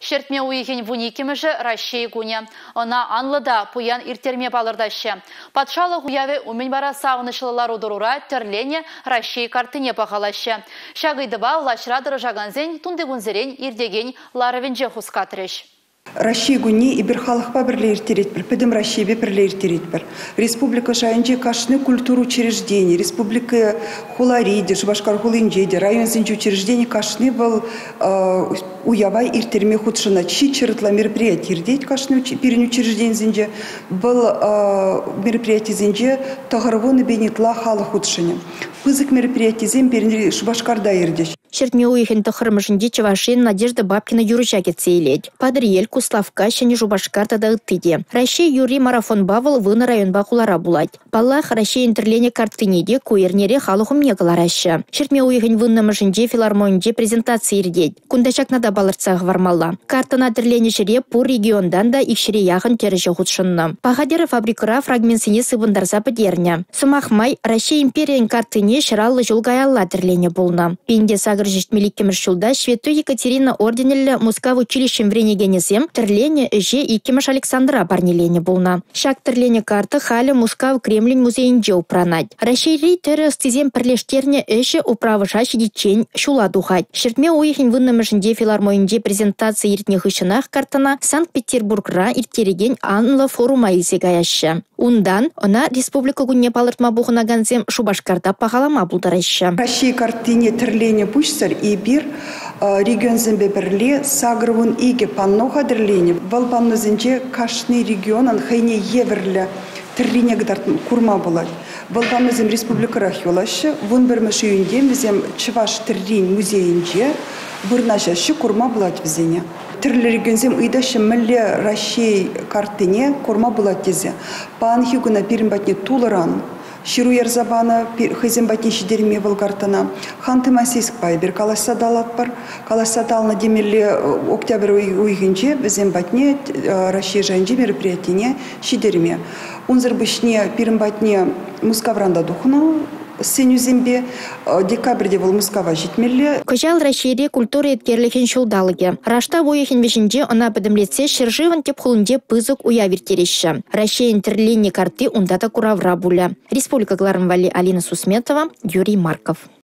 Шертме уйген вуникимежі Россия гуне. Она анлыда пуян иртерме балырдашы. Патшалы хуяве умен бара сағынышлылар удырура тірлене Россия картыне пағалашы. Шағыдыба улашрадыры жағанзен тундегунзерен ирдеген ларывенже хускатрыш. Россия гуни и берхалахпа бірлер теретпір, педем Россия бірлер теретпір. Республика шайынже кашны культуру учреждений, республика Хулариде, Шубашкар Хулинджеде, район зенче учреждений кашны был уявай иртерме худшина. Чичерытла мероприятие ирдеть кашны перен учреждений зенче был мероприятие зенче тағырвоны бенетла халы худшине. Пызык мероприятие зен перен Шубашкарда ирдеть. Шертме уйхен тахырмышынде Чавашин Надежда Бабкина юрычаке цейлеть. Падриель Куславка шәне Жубашкарта да ыттыде. Россия юри марафон бавыл вына районба кулара булать. Паллах Россия интерлене картынеде куернере халухым негаларашы. Шертме уйхен выннамышынде филармонде презентация ирдеть. Кундачак нада балырцах вармалла. Картана интерлене жире пур региондан да икшире яхын тереше худшынны. Пахадера фабрикара фрагментсене сыбындарса подерня. Сумахмай Россия империян картыне шыраллы жулгаялла терлене болна. Пенде Меликкемершулда Швету Екатерина орденелі Мускав училищем вренегенезем тірлене үже икемеш Александра барнелене болна. Шак тірлене карты халі Мускав Кремлин музейінже упранать. Рашейри тірі стезем пірлештерне үже управыша шедичень шула духать. Шертме уйхен выннамышынде филармойынде презентация иртнех үшінах картына Санкт-Петербургра иртереген анлы форума изегаяшы. Ундан она республика гунне палыртма бұғынаганзем Шубашкарда пағалама бұлдарашы. Россия картыне тірлене пушсар и бир регион зембеберле сагрывун иге панноха дерлене. Валпанны зенче кашный регионан хайне еверле тірлене гыдар курма булать. Валпанны зем республикара хёлашы, вун бірміші үйіндем зем Чываш тірлен музейінже бұрнажашы курма булать візене. Тірлі регионзем ыйдашы мүлле Россия картыне курма булать дезе. Пан хигуна перембатне тулыран. Ширу ярзабана хызем батне шидерме волгартана. Ханты масейск пайбер каласа далат бар. Каласа дална демелле октябрь уйгенже везем батне Россия жанже мероприятине шидерме. Унзыр бышне перембатне Мускавранда духна. Сенюзембе декабрьде был Мускава житмелле. Кожал Россияде культура еткерліхен шулдалыге. Рашта ойехен бешінже она бідімлетсе шыржыван теп хулынде пызык уявертереші. Россия интерлене карты ундата куравра буля. Республика Глармвали Алина Сусметова, Юрий Марков.